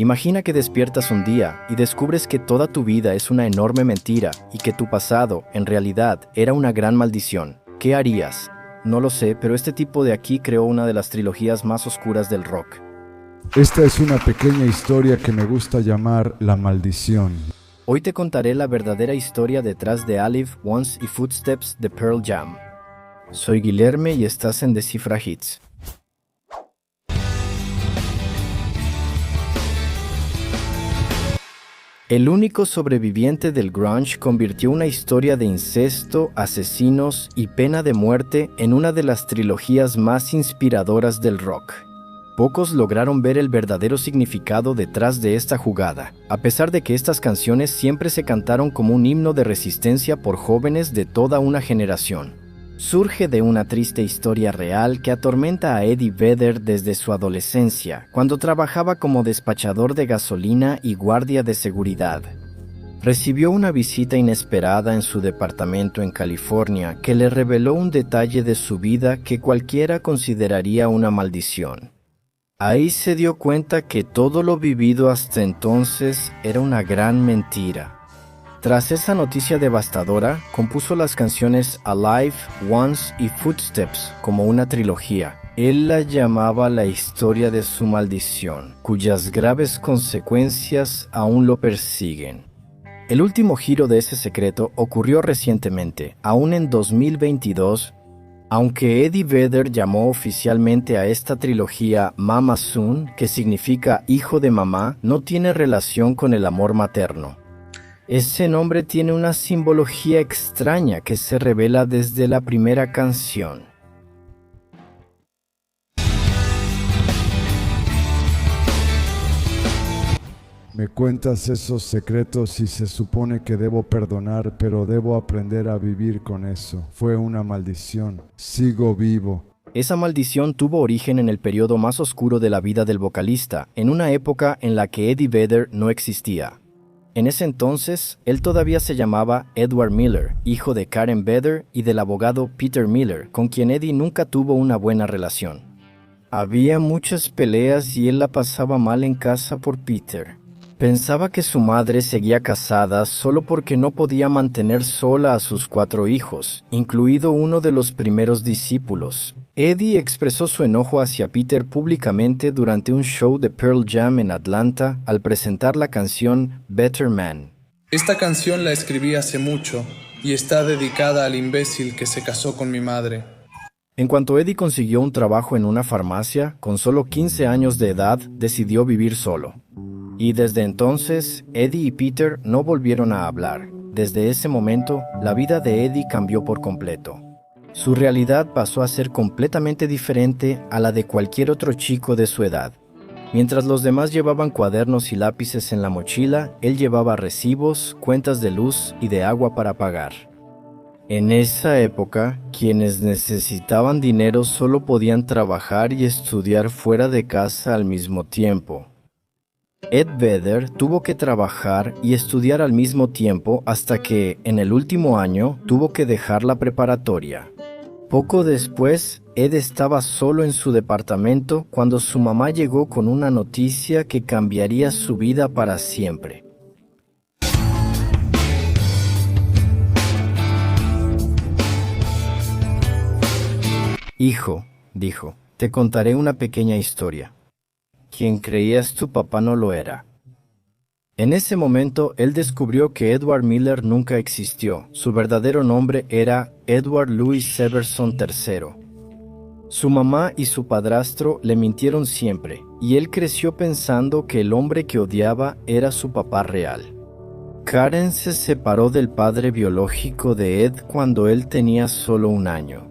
Imagina que despiertas un día y descubres que toda tu vida es una enorme mentira y que tu pasado, en realidad, era una gran maldición. ¿Qué harías? No lo sé, pero este tipo de aquí creó una de las trilogías más oscuras del rock. Esta es una pequeña historia que me gusta llamar La Maldición. Hoy te contaré la verdadera historia detrás de Alive, Once y Footsteps de Pearl Jam. Soy Guilherme y estás en Descifra Hits. El único sobreviviente del grunge convirtió una historia de incesto, asesinos y pena de muerte en una de las trilogías más inspiradoras del rock. Pocos lograron ver el verdadero significado detrás de esta jugada, a pesar de que estas canciones siempre se cantaron como un himno de resistencia por jóvenes de toda una generación. Surge de una triste historia real que atormenta a Eddie Vedder desde su adolescencia, cuando trabajaba como despachador de gasolina y guardia de seguridad. Recibió una visita inesperada en su departamento en California que le reveló un detalle de su vida que cualquiera consideraría una maldición. Ahí se dio cuenta que todo lo vivido hasta entonces era una gran mentira. Tras esa noticia devastadora, compuso las canciones Alive, Once y Footsteps como una trilogía. Él la llamaba la historia de su maldición, cuyas graves consecuencias aún lo persiguen. El último giro de ese secreto ocurrió recientemente, aún en 2022, aunque Eddie Vedder llamó oficialmente a esta trilogía Mama Soon, que significa hijo de mamá, no tiene relación con el amor materno. Ese nombre tiene una simbología extraña que se revela desde la primera canción. Me cuentas esos secretos y se supone que debo perdonar, pero debo aprender a vivir con eso. Fue una maldición. Sigo vivo. Esa maldición tuvo origen en el periodo más oscuro de la vida del vocalista, en una época en la que Eddie Vedder no existía. En ese entonces, él todavía se llamaba Edward Miller, hijo de Karen Vedder y del abogado Peter Miller, con quien Eddie nunca tuvo una buena relación. Había muchas peleas y él la pasaba mal en casa por Peter. Pensaba que su madre seguía casada solo porque no podía mantener sola a sus 4 hijos, incluido uno de los primeros discípulos. Eddie expresó su enojo hacia Peter públicamente durante un show de Pearl Jam en Atlanta al presentar la canción Better Man. Esta canción la escribí hace mucho y está dedicada al imbécil que se casó con mi madre. En cuanto Eddie consiguió un trabajo en una farmacia, con solo 15 años de edad, decidió vivir solo. Y desde entonces, Eddie y Peter no volvieron a hablar. Desde ese momento, la vida de Eddie cambió por completo. Su realidad pasó a ser completamente diferente a la de cualquier otro chico de su edad. Mientras los demás llevaban cuadernos y lápices en la mochila, él llevaba recibos, cuentas de luz y de agua para pagar. En esa época, quienes necesitaban dinero solo podían trabajar y estudiar fuera de casa al mismo tiempo. Ed Vedder tuvo que trabajar y estudiar al mismo tiempo hasta que, en el último año, tuvo que dejar la preparatoria. Poco después, Ed estaba solo en su departamento cuando su mamá llegó con una noticia que cambiaría su vida para siempre. Hijo, dijo, te contaré una pequeña historia. Quien creías tu papá no lo era. En ese momento, él descubrió que Edward Miller nunca existió. Su verdadero nombre era Edward Louis Severson III. Su mamá y su padrastro le mintieron siempre, y él creció pensando que el hombre que odiaba era su papá real. Karen se separó del padre biológico de Ed cuando él tenía solo 1 año.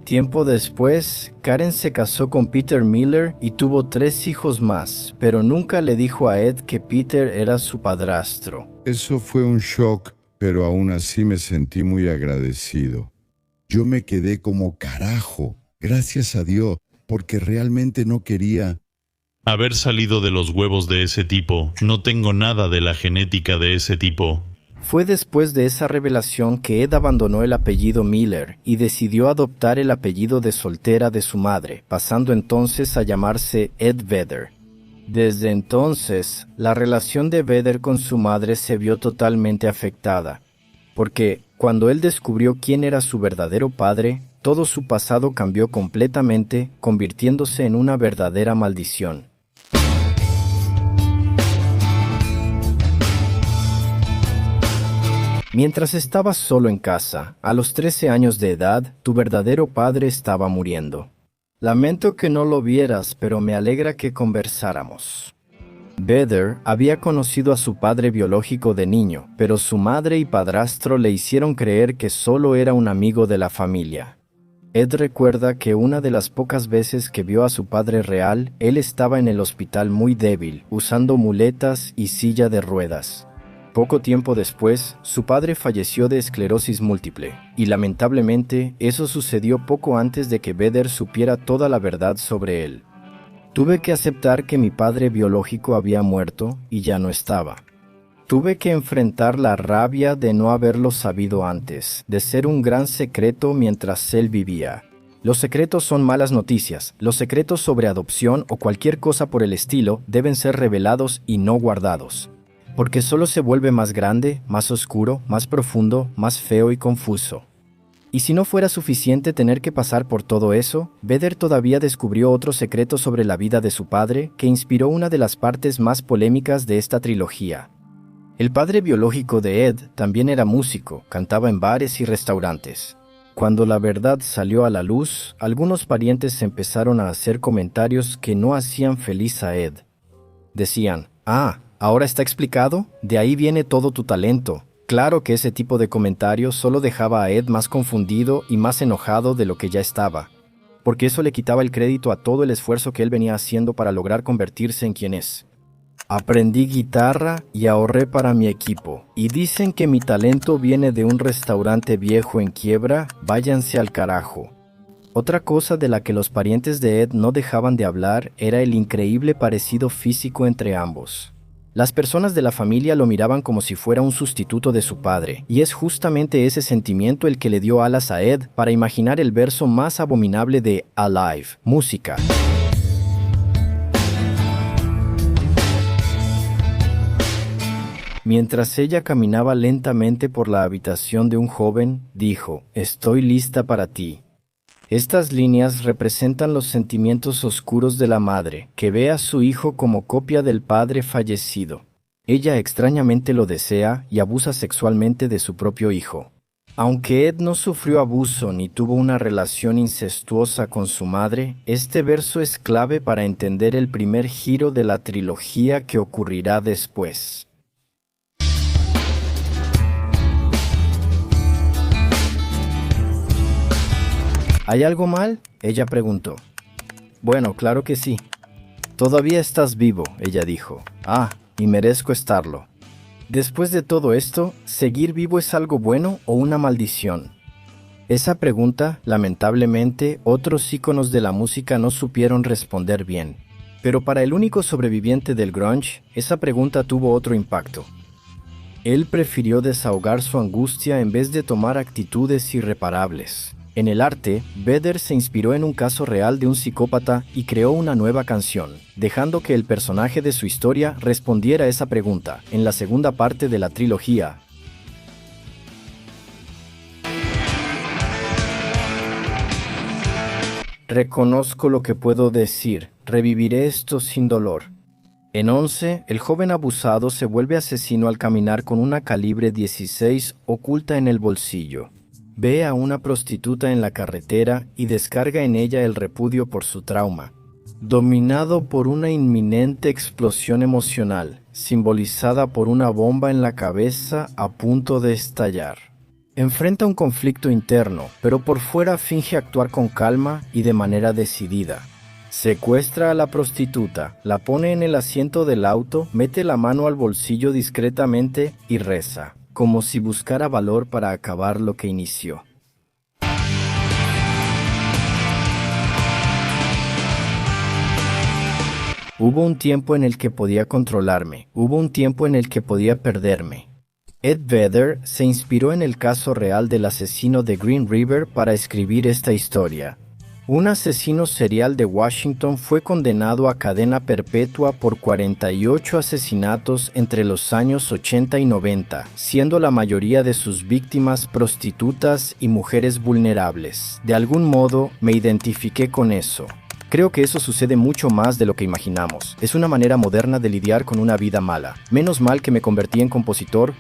Tiempo después, Karen se casó con Peter Miller y tuvo 3 hijos más, pero nunca le dijo a Ed que Peter era su padrastro. Eso fue un shock, pero aún así me sentí muy agradecido. Yo me quedé como carajo, gracias a Dios, porque realmente no quería haber salido de los huevos de ese tipo. No tengo nada de la genética de ese tipo. Fue después de esa revelación que Ed abandonó el apellido Miller y decidió adoptar el apellido de soltera de su madre, pasando entonces a llamarse Ed Vedder. Desde entonces, la relación de Vedder con su madre se vio totalmente afectada, porque cuando él descubrió quién era su verdadero padre, todo su pasado cambió completamente, convirtiéndose en una verdadera maldición. Mientras estabas solo en casa, a los 13 años de edad, tu verdadero padre estaba muriendo. Lamento que no lo vieras, pero me alegra que conversáramos. Vedder había conocido a su padre biológico de niño, pero su madre y padrastro le hicieron creer que solo era un amigo de la familia. Ed recuerda que una de las pocas veces que vio a su padre real, él estaba en el hospital muy débil, usando muletas y silla de ruedas. Poco tiempo después, su padre falleció de esclerosis múltiple, y lamentablemente eso sucedió poco antes de que Vedder supiera toda la verdad sobre él. Tuve que aceptar que mi padre biológico había muerto y ya no estaba. Tuve que enfrentar la rabia de no haberlo sabido antes, de ser un gran secreto mientras él vivía. Los secretos son malas noticias. Los secretos sobre adopción o cualquier cosa por el estilo deben ser revelados y no guardados. Porque solo se vuelve más grande, más oscuro, más profundo, más feo y confuso. Y si no fuera suficiente tener que pasar por todo eso, Vedder todavía descubrió otro secreto sobre la vida de su padre que inspiró una de las partes más polémicas de esta trilogía. El padre biológico de Ed también era músico, cantaba en bares y restaurantes. Cuando la verdad salió a la luz, algunos parientes empezaron a hacer comentarios que no hacían feliz a Ed. Decían, ¿ahora está explicado? De ahí viene todo tu talento. Claro que ese tipo de comentarios solo dejaba a Ed más confundido y más enojado de lo que ya estaba, porque eso le quitaba el crédito a todo el esfuerzo que él venía haciendo para lograr convertirse en quien es. Aprendí guitarra y ahorré para mi equipo, y dicen que mi talento viene de un restaurante viejo en quiebra, váyanse al carajo. Otra cosa de la que los parientes de Ed no dejaban de hablar era el increíble parecido físico entre ambos. Las personas de la familia lo miraban como si fuera un sustituto de su padre, y es justamente ese sentimiento el que le dio alas a Ed para imaginar el verso más abominable de Alive, música. Mientras ella caminaba lentamente por la habitación de un joven, dijo, «Estoy lista para ti». Estas líneas representan los sentimientos oscuros de la madre, que ve a su hijo como copia del padre fallecido. Ella extrañamente lo desea y abusa sexualmente de su propio hijo. Aunque Ed no sufrió abuso ni tuvo una relación incestuosa con su madre, este verso es clave para entender el primer giro de la trilogía que ocurrirá después. ¿Hay algo mal?, ella preguntó. Bueno, claro que sí. Todavía estás vivo, ella dijo. Y merezco estarlo. Después de todo esto, ¿seguir vivo es algo bueno o una maldición? Esa pregunta, lamentablemente, otros íconos de la música no supieron responder bien. Pero para el único sobreviviente del grunge, esa pregunta tuvo otro impacto. Él prefirió desahogar su angustia en vez de tomar actitudes irreparables. En el arte, Vedder se inspiró en un caso real de un psicópata y creó una nueva canción, dejando que el personaje de su historia respondiera a esa pregunta en la segunda parte de la trilogía. Reconozco lo que puedo decir, reviviré esto sin dolor. En 11, el joven abusado se vuelve asesino al caminar con una calibre 16 oculta en el bolsillo. Ve a una prostituta en la carretera y descarga en ella el repudio por su trauma. Dominado por una inminente explosión emocional, simbolizada por una bomba en la cabeza a punto de estallar. Enfrenta un conflicto interno, pero por fuera finge actuar con calma y de manera decidida. Secuestra a la prostituta, la pone en el asiento del auto, mete la mano al bolsillo discretamente y reza, como si buscara valor para acabar lo que inició. Hubo un tiempo en el que podía controlarme, hubo un tiempo en el que podía perderme. Ed Vedder se inspiró en el caso real del asesino de Green River para escribir esta historia. Un asesino serial de Washington fue condenado a cadena perpetua por 48 asesinatos entre los años 80 y 90, siendo la mayoría de sus víctimas prostitutas y mujeres vulnerables. De algún modo, me identifiqué con eso. Creo que eso sucede mucho más de lo que imaginamos. Es una manera moderna de lidiar con una vida mala. Menos mal que me convertí en compositor.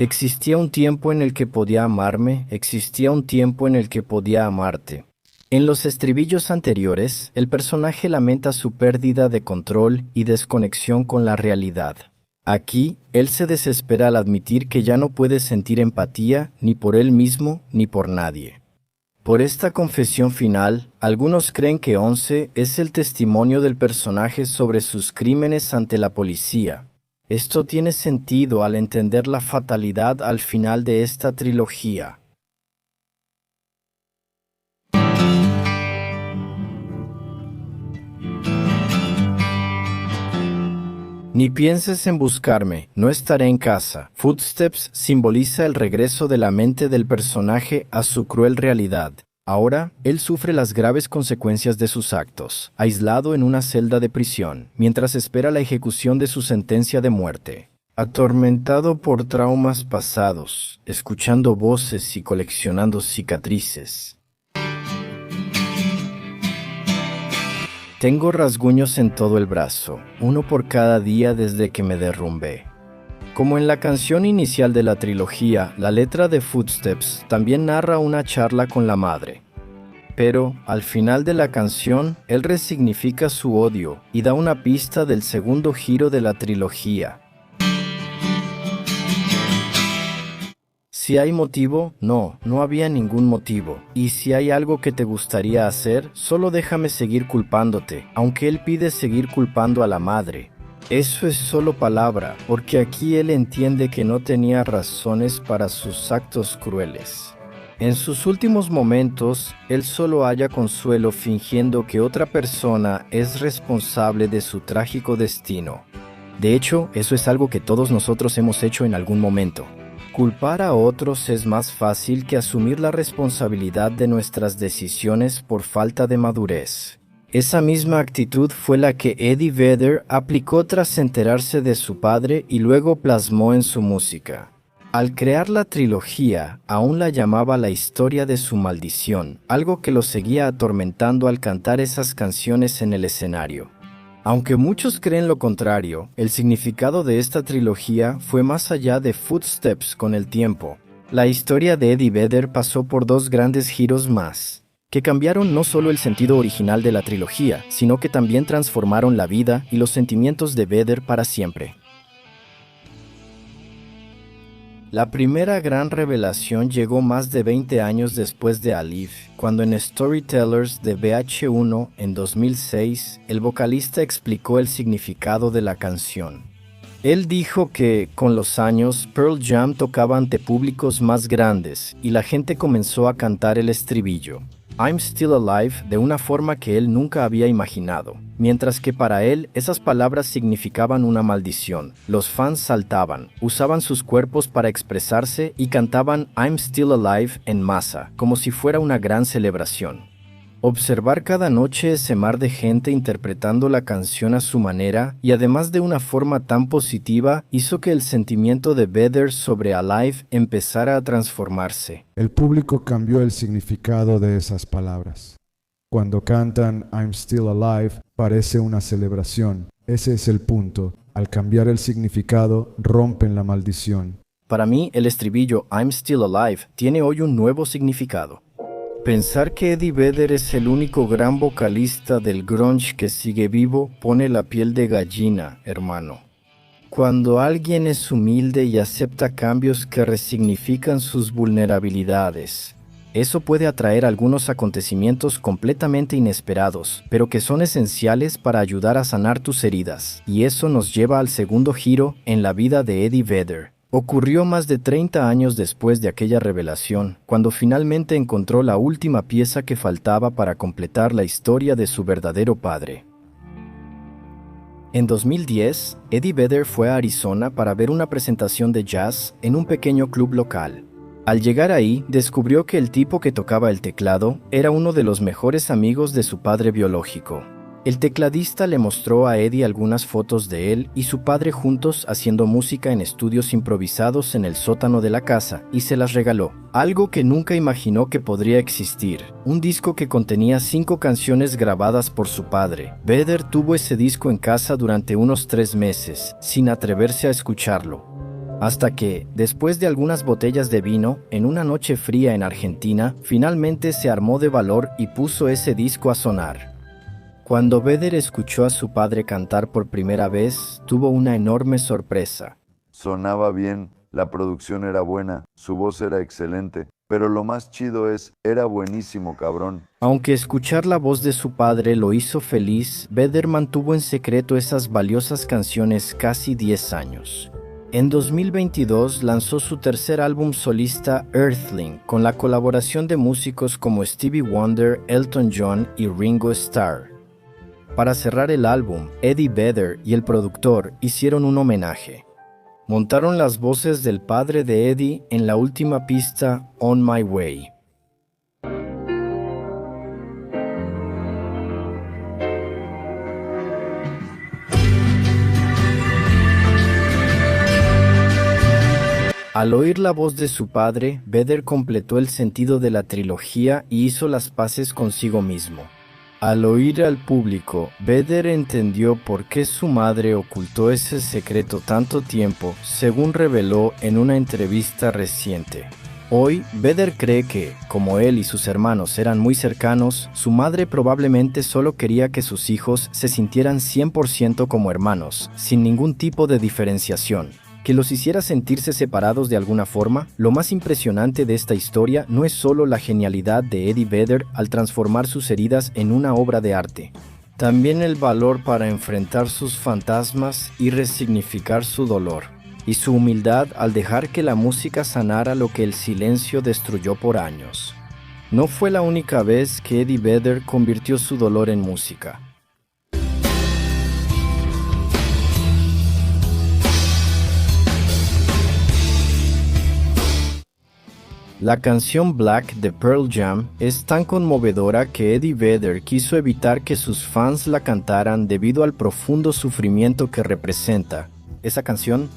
Existía un tiempo en el que podía amarme, existía un tiempo en el que podía amarte. En los estribillos anteriores, el personaje lamenta su pérdida de control y desconexión con la realidad. Aquí, él se desespera al admitir que ya no puede sentir empatía ni por él mismo ni por nadie. Por esta confesión final, algunos creen que 11 es el testimonio del personaje sobre sus crímenes ante la policía. Esto tiene sentido al entender la fatalidad al final de esta trilogía. Ni pienses en buscarme, no estaré en casa. Footsteps simboliza el regreso de la mente del personaje a su cruel realidad. Ahora, él sufre las graves consecuencias de sus actos, aislado en una celda de prisión, mientras espera la ejecución de su sentencia de muerte. Atormentado por traumas pasados, escuchando voces y coleccionando cicatrices. Tengo rasguños en todo el brazo, uno por cada día desde que me derrumbé. Como en la canción inicial de la trilogía, la letra de Footsteps también narra una charla con la madre. Pero, al final de la canción, él resignifica su odio y da una pista del segundo giro de la trilogía. Si hay motivo, no había ningún motivo. Y si hay algo que te gustaría hacer, solo déjame seguir culpándote, aunque él pide seguir culpando a la madre. Eso es solo palabra, porque aquí él entiende que no tenía razones para sus actos crueles. En sus últimos momentos, él solo halla consuelo fingiendo que otra persona es responsable de su trágico destino. De hecho, eso es algo que todos nosotros hemos hecho en algún momento. Culpar a otros es más fácil que asumir la responsabilidad de nuestras decisiones por falta de madurez. Esa misma actitud fue la que Eddie Vedder aplicó tras enterarse de su padre y luego plasmó en su música. Al crear la trilogía, aún la llamaba la historia de su maldición, algo que lo seguía atormentando al cantar esas canciones en el escenario. Aunque muchos creen lo contrario, el significado de esta trilogía fue más allá de Footsteps con el tiempo. La historia de Eddie Vedder pasó por dos grandes giros más, que cambiaron no solo el sentido original de la trilogía, sino que también transformaron la vida y los sentimientos de Vedder para siempre. La primera gran revelación llegó más de 20 años después de Alif, cuando en Storytellers de VH1 en 2006, el vocalista explicó el significado de la canción. Él dijo que, con los años, Pearl Jam tocaba ante públicos más grandes y la gente comenzó a cantar el estribillo, I'm Still Alive, de una forma que él nunca había imaginado, mientras que para él esas palabras significaban una maldición. Los fans saltaban, usaban sus cuerpos para expresarse y cantaban I'm Still Alive en masa, como si fuera una gran celebración. Observar cada noche ese mar de gente interpretando la canción a su manera y además de una forma tan positiva hizo que el sentimiento de Vedder sobre Alive empezara a transformarse. El público cambió el significado de esas palabras. Cuando cantan I'm Still Alive, parece una celebración. Ese es el punto. Al cambiar el significado, rompen la maldición. Para mí, el estribillo I'm Still Alive tiene hoy un nuevo significado. Pensar que Eddie Vedder es el único gran vocalista del grunge que sigue vivo pone la piel de gallina, hermano. Cuando alguien es humilde y acepta cambios que resignifican sus vulnerabilidades, eso puede atraer algunos acontecimientos completamente inesperados, pero que son esenciales para ayudar a sanar tus heridas. Y eso nos lleva al segundo giro en la vida de Eddie Vedder. Ocurrió más de 30 años después de aquella revelación, cuando finalmente encontró la última pieza que faltaba para completar la historia de su verdadero padre. En 2010, Eddie Vedder fue a Arizona para ver una presentación de jazz en un pequeño club local. Al llegar ahí, descubrió que el tipo que tocaba el teclado era uno de los mejores amigos de su padre biológico. El tecladista le mostró a Eddie algunas fotos de él y su padre juntos haciendo música en estudios improvisados en el sótano de la casa y se las regaló. Algo que nunca imaginó que podría existir, un disco que contenía 5 canciones grabadas por su padre. Vedder tuvo ese disco en casa durante unos 3 meses, sin atreverse a escucharlo. Hasta que, después de algunas botellas de vino, en una noche fría en Argentina, finalmente se armó de valor y puso ese disco a sonar. Cuando Vedder escuchó a su padre cantar por primera vez, tuvo una enorme sorpresa. Sonaba bien, la producción era buena, su voz era excelente, pero lo más chido era buenísimo, cabrón. Aunque escuchar la voz de su padre lo hizo feliz, Vedder mantuvo en secreto esas valiosas canciones casi 10 años. En 2022 lanzó su tercer álbum solista Earthling, con la colaboración de músicos como Stevie Wonder, Elton John y Ringo Starr. Para cerrar el álbum, Eddie Vedder y el productor hicieron un homenaje. Montaron las voces del padre de Eddie en la última pista On My Way. Al oír la voz de su padre, Vedder completó el sentido de la trilogía y hizo las paces consigo mismo. Al oír al público, Vedder entendió por qué su madre ocultó ese secreto tanto tiempo, según reveló en una entrevista reciente. Hoy, Vedder cree que, como él y sus hermanos eran muy cercanos, su madre probablemente solo quería que sus hijos se sintieran 100% como hermanos, sin ningún tipo de diferenciación. Que los hiciera sentirse separados de alguna forma. Lo más impresionante de esta historia no es solo la genialidad de Eddie Vedder al transformar sus heridas en una obra de arte, también el valor para enfrentar sus fantasmas y resignificar su dolor, y su humildad al dejar que la música sanara lo que el silencio destruyó por años. No fue la única vez que Eddie Vedder convirtió su dolor en música. La canción Black de Pearl Jam es tan conmovedora que Eddie Vedder quiso evitar que sus fans la cantaran debido al profundo sufrimiento que representa. Esa canción